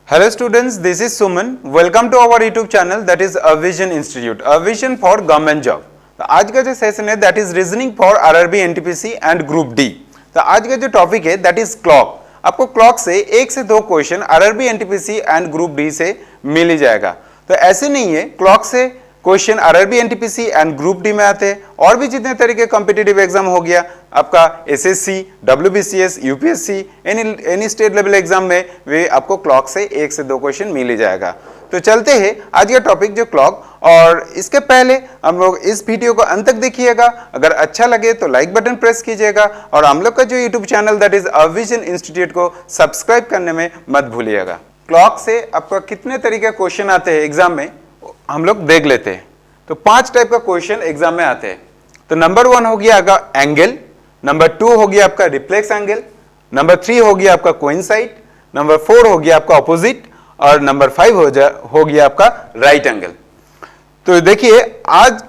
Hello students, this is Suman. Welcome to our YouTube channel that is A Vision Institute, A Vision for Government Job. तो आज का जो session है that is Reasoning for RRB, NTPC and Group D. तो आज का जो topic है that is क्लॉक. आपको क्लॉक से एक से दो question RRB, NTPC and Group D से मिल ही जाएगा. तो ऐसे नहीं है, क्लॉक से question RRB, NTPC and group D में आते हैं. और भी जितने तरीके कॉम्पिटिटिव एग्जाम हो गया आपका SSC, WBCS, UPSC, any state level exam में वे आपको क्लॉक से एक से दो क्वेश्चन मिल ही जाएगा. तो चलते हैं आज का टॉपिक जो क्लॉक. और इसके पहले हम लोग इस वीडियो को अंत तक देखिएगा. अगर अच्छा लगे तो लाइक बटन प्रेस कीजिएगा और हम लोग का जो YouTube channel that is a vision institute को सब्सक्राइब करने में मत भूलिएगा. क्लॉक से आपका कितने तरीके क्वेश्चन आते हैं एग्जाम में हम लोग देख लेते हैं. तो 5 टाइप का क्वेश्चन एग्जाम में आते हैं. तो नंबर 1 हो गया आपका एंगल, नंबर 2 हो गया आपका रिफ्लेक्स एंगल, नंबर 3 हो गया आपका कोइंसाइड, नंबर 4 हो गया आपका ऑपोजिट और नंबर 5 हो गया आपका राइट एंगल. तो देखिए आज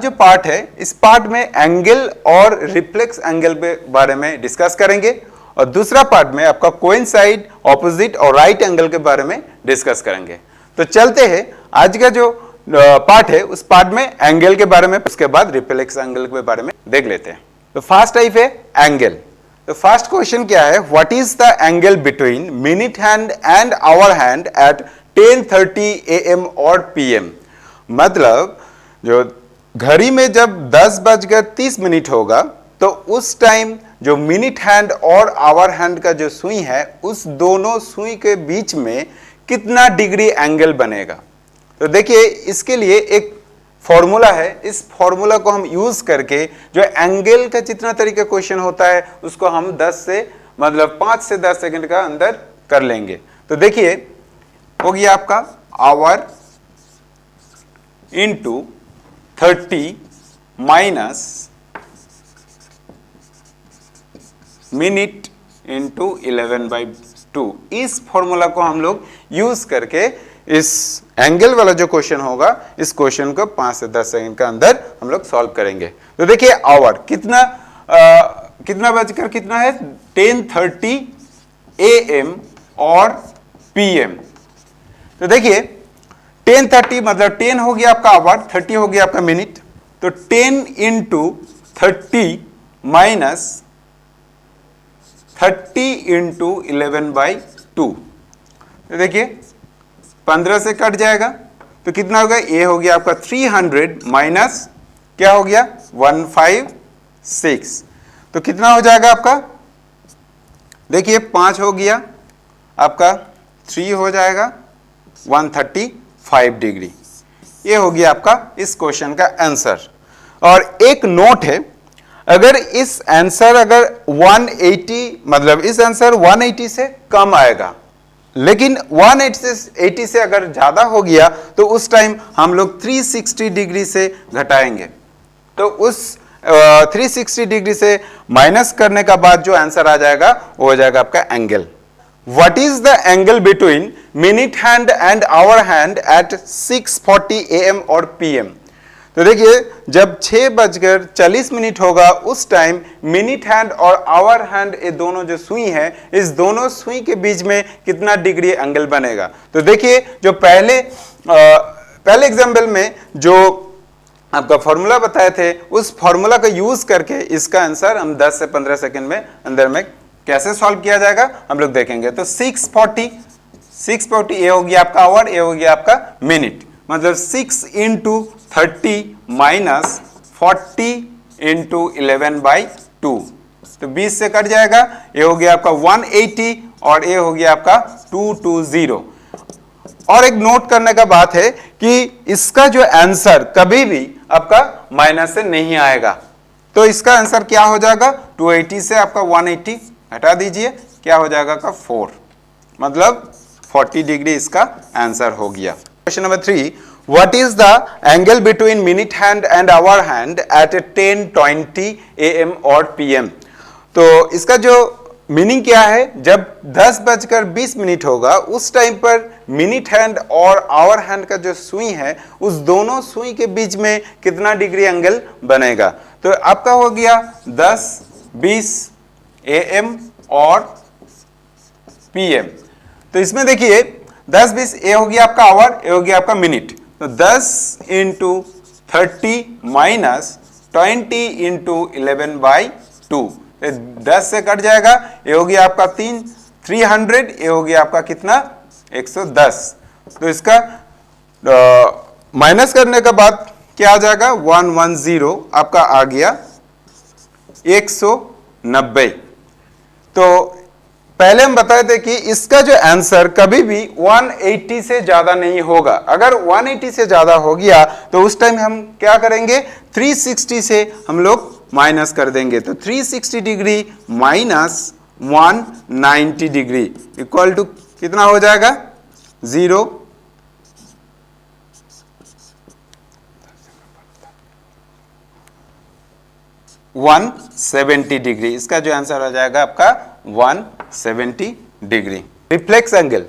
जो पार्ट है इस पार्ट में एंगल और रिफ्लेक्स एंगल के बारे में डिस्कस करेंगे और दूसरा पार्ट में आपका कोइंसाइड, ऑपोजिट और राइट एंगल के बारे में डिस्कस करेंगे. तो चलते हैं आज का जो पार्ट है उस पार्ट में एंगल के बारे में, उसके बाद रिफ्लेक्स एंगल के बारे में देख लेते हैं. तो फर्स्ट टाइप है एंगल. तो फर्स्ट क्वेश्चन क्या है, what is the angle between minute hand and hour hand at 10:30 AM और PM. मतलब जो घड़ी में जब 10:30 होगा तो उस टाइम जो मिनट हैंड और आवर हैंड का जो सुई है उस दोनों सुई के बीच में कितना डिग्री एंगल बनेगा. तो देखिए इसके लिए एक फॉर्मूला है. इस फॉर्मूला को हम यूज करके जो एंगल का जितना तरीके क्वेश्चन होता है उसको हम 5 से 10 सेकंड का अंदर कर लेंगे. तो देखिए हो गया आपका our into 30 minus minute into 11/2. इस फॉर्मूला को हम लोग यूज करके इस एंगल वाला जो क्वेश्चन होगा इस क्वेश्चन को 5 से 10 सेकंड का अंदर हम लोग सॉल्व करेंगे. तो देखिए आवर कितना बजकर कितना है 10:30 AM और PM. तो देखिए 10:30 मतलब 10 हो गया आपका आवर, 30 हो गया आपका मिनट. तो 10 इंटू 30 माइनस 30 इंटू 11/2. तो देखिए 15 से कट जाएगा तो कितना होगा, ये हो गया आपका 300 माइनस क्या हो गया 156. तो कितना हो जाएगा आपका, देखिए 5 हो गया आपका 3 हो जाएगा 135 डिग्री. ये हो गया आपका इस क्वेश्चन का आंसर. और एक नोट है, अगर इस आंसर अगर 180 मतलब इस आंसर 180 से कम आएगा लेकिन 180 से अगर ज्यादा हो गया तो उस टाइम हम लोग 360 डिग्री से घटाएंगे. तो उस 360 डिग्री से माइनस करने का बाद जो आंसर आ जाएगा वो हो जाएगा आपका angle. What is the angle between minute hand and hour hand at 6:40 AM और PM. तो देखिए जब 6:40 होगा उस टाइम मिनट हैंड और आवर हैंड ये दोनों जो सुई है इस दोनों सुई के बीच में कितना डिग्री एंगल बनेगा. तो देखिए जो पहले एग्जाम्पल में जो आपका फॉर्मूला बताए थे उस फॉर्मूला का यूज करके इसका आंसर हम 10 से 15 सेकंड में अंदर में कैसे सॉल्व किया जाएगा हम लोग देखेंगे. तो 640 ये हो गया आपका आवर, ये हो गया आपका मिनट. मतलब 6 इंटू 30 माइनस 40 इंटू 11/2. तो 20 से कट जाएगा, ये हो गया आपका 180 और ये हो गया आपका 220. और एक नोट करने का बात है कि इसका जो आंसर कभी भी आपका माइनस से नहीं आएगा. तो इसका आंसर क्या हो जाएगा, 280 से आपका 180 हटा दीजिए, क्या हो जाएगा का 4 मतलब 40 डिग्री इसका आंसर हो गया. Question number 3. What is the angle between minute hand and hour hand at 10:20 AM और PM? तो इसका जो मीनिंग क्या है, जब 10:20 होगा उस टाइम पर मिनट हैंड और आवर हैंड का जो सुई है उस दोनों सुई के बीच में कितना डिग्री एंगल बनेगा. तो आपका हो गया 10:20 AM और PM. तो इसमें देखिए 10 20, ये हो गया आपका आवर, ये हो गया आपका मिनट। तो 10 इंटू 30 माइनस 20 इंटू 11/2, 10 से कट जाएगा, ये हो गया आपका 300, ये हो गया आपका कितना 110। तो इसका माइनस करने के बाद क्या आ जाएगा 110 आपका आ गया 190। तो पहले हम बताए थे कि इसका जो आंसर कभी भी 180 से ज्यादा नहीं होगा। अगर 180 से ज्यादा हो गया तो उस टाइम हम क्या करेंगे 360 से हम लोग माइनस कर देंगे। तो 360 degree minus 190 degree equal to कितना हो जाएगा 0 170 डिग्री। इसका जो आंसर हो जाएगा आपका 170 डिग्री। रिफ्लेक्स एंगल,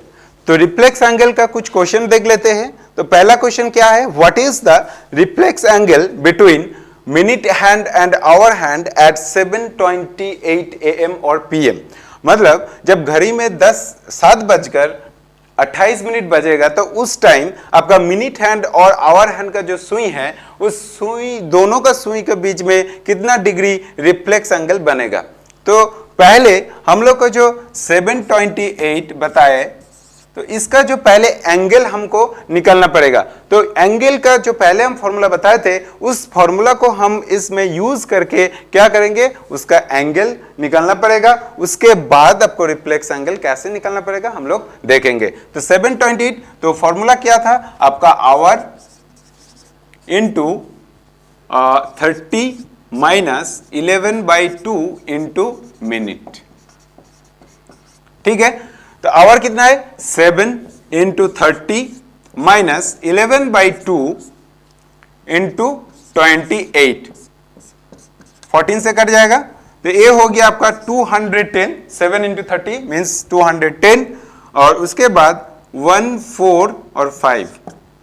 तो रिफ्लेक्स एंगल का कुछ क्वेश्चन देख लेते हैं। तो पहला क्वेश्चन क्या है, what is the reflex angle between minute hand and hour hand at 7:28 AM और PM। मतलब जब घड़ी में 7:28 बजेगा तो उस टाइम आपका मिनट हैंड और आवर हैंड का जो सुई है उस सुई दोनों का सुई के बीच में कितना डिग्री रिफ्लेक्स एंगल बनेगा। तो पहले हम लोग को जो 7:28 बताए तो इसका जो पहले एंगल हमको निकालना पड़ेगा। तो एंगल का जो पहले हम फॉर्मूला बताए थे उस फॉर्मूला को हम इसमें यूज करके क्या करेंगे उसका एंगल निकालना पड़ेगा। उसके बाद आपको रिफ्लेक्स एंगल कैसे निकालना पड़ेगा हम लोग देखेंगे। तो 7:28 तो फॉर्मूला क्या था आपका our into 30 minus 11/2 into minute. ठीक है, तो आवर कितना है 7 इंटू 30 माइनस 11/2 इंटू 28, 14 से कट जाएगा। तो ये हो गया आपका 210, 7 इंटू 30 मीन्स 210 और उसके बाद 1 4 और 5।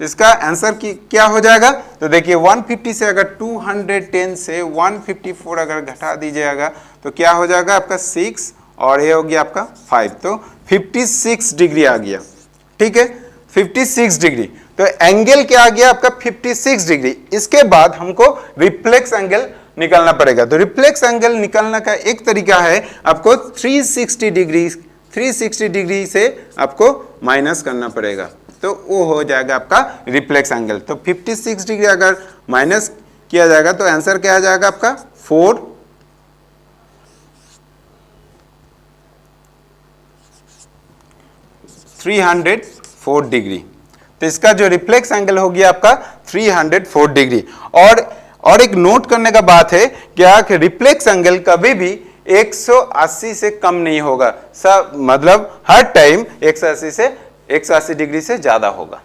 इसका आंसर की क्या हो जाएगा। तो देखिए 150 से अगर 210 से 154 अगर घटा दीजिएगा तो क्या हो जाएगा आपका 6 और ये हो गया आपका 5, तो 56 डिग्री आ गया। ठीक है 56 डिग्री। तो एंगल क्या आ गया आपका 56 डिग्री। इसके बाद हमको रिफ्लेक्स एंगल निकालना पड़ेगा। तो रिफ्लेक्स एंगल निकालने का एक तरीका है आपको 360 डिग्री से आपको माइनस करना पड़ेगा। तो वो हो जाएगा आपका रिफ्लेक्स एंगल। तो 56 डिग्री अगर माइनस किया जाएगा तो आंसर क्या आ जाएगा आपका 304 डिग्री। तो इसका जो रिफ्लेक्स एंगल हो गया आपका 304 डिग्री। और एक नोट करने का बात है क्या कि रिफ्लेक्स एंगल कभी भी 180 से कम नहीं होगा। सब मतलब हर टाइम 180 डिग्री से ज्यादा होगा।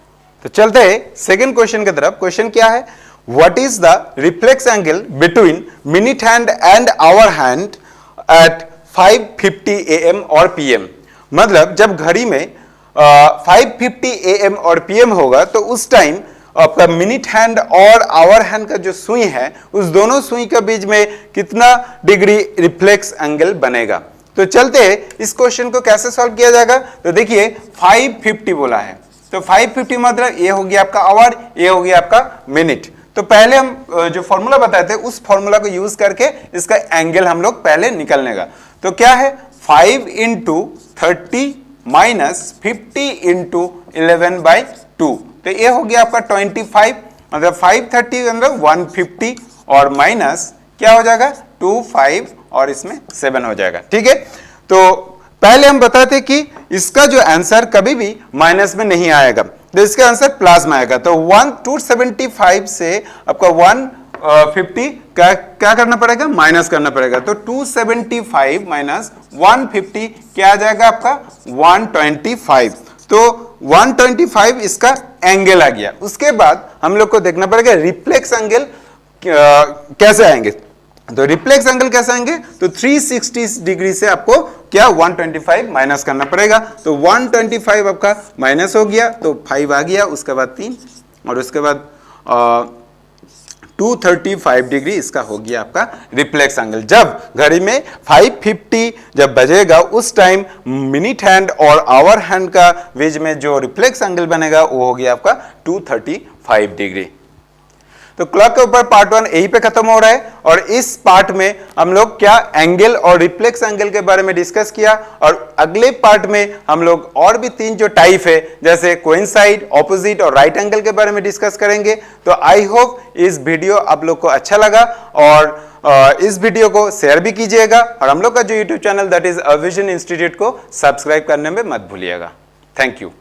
तो चलते हैं सेकंड क्वेश्चन की तरफ। क्वेश्चन क्या है, what is the reflex angle between minute hand and hour hand at 5:50 AM और PM। मतलब जब घड़ी में 5:50 AM और PM होगा तो उस टाइम आपका मिनट हैंड और आवर हैंड का जो सुई है उस दोनों सुई के बीच में कितना डिग्री रिफ्लेक्स एंगल बनेगा। तो चलते हैं इस क्वेश्चन को कैसे सॉल्व किया जाएगा। तो देखिए 5:50 बोला है तो 5:50 मतलब ये हो गया आपका आवर, ये हो गया आपका मिनट। तो पहले हम जो फॉर्मूला बताए थे उस फॉर्मूला को यूज करके इसका एंगल हम लोग पहले निकालने का। तो क्या है 5 इंटू 30 माइनस 50 इंटू 11/2। तो ये हो गया आपका 25, मतलब 530 मतलब 150 और माइनस क्या हो जाएगा 25 और इसमें 7 हो जाएगा। ठीक है, तो पहले हम बताते कि इसका जो आंसर कभी भी माइनस में नहीं आएगा। तो इसका आंसर प्लस में आएगा। तो 275 से आपका 150 क्या करना पड़ेगा माइनस करना पड़ेगा। तो 275 माइनस 150 क्या आ जाएगा आपका 125। तो 125 इसका एंगल आ गया। उसके बाद हम लोग को देखना पड़ेगा रिफ्लेक्स एंगल कैसे आएंगे। तो रिफ्लेक्स एंगल कैसे आएंगे तो 360 डिग्री से आपको क्या 125 माइनस करना पड़ेगा। तो 125 आपका माइनस हो गया तो 5 आ गया, उसके बाद 3 और उसके बाद 235 डिग्री इसका हो गया आपका रिफ्लेक्स एंगल। जब घड़ी में 5:50 जब बजेगा उस टाइम मिनट हैंड और आवर हैंड का बीच में जो रिफ्लेक्स एंगल बनेगा वो हो गया आपका 235 डिग्री। तो क्लॉक के ऊपर पार्ट 1 यहीं पे खत्म हो रहा है और इस पार्ट में हम लोग क्या एंगल और रिफ्लेक्स एंगल के बारे में डिस्कस किया और अगले पार्ट में हम लोग और भी 3 जो टाइप है जैसे कोइंसाइड, ऑपोजिट और राइट एंगल के बारे में डिस्कस करेंगे। तो आई होप इस वीडियो आप लोग को अच्छा लगा और इस वीडियो को शेयर भी कीजिएगा और हम लोग का जो YouTube channel that is a vision institute को सब्सक्राइब करने में मत भूलिएगा। Thank you.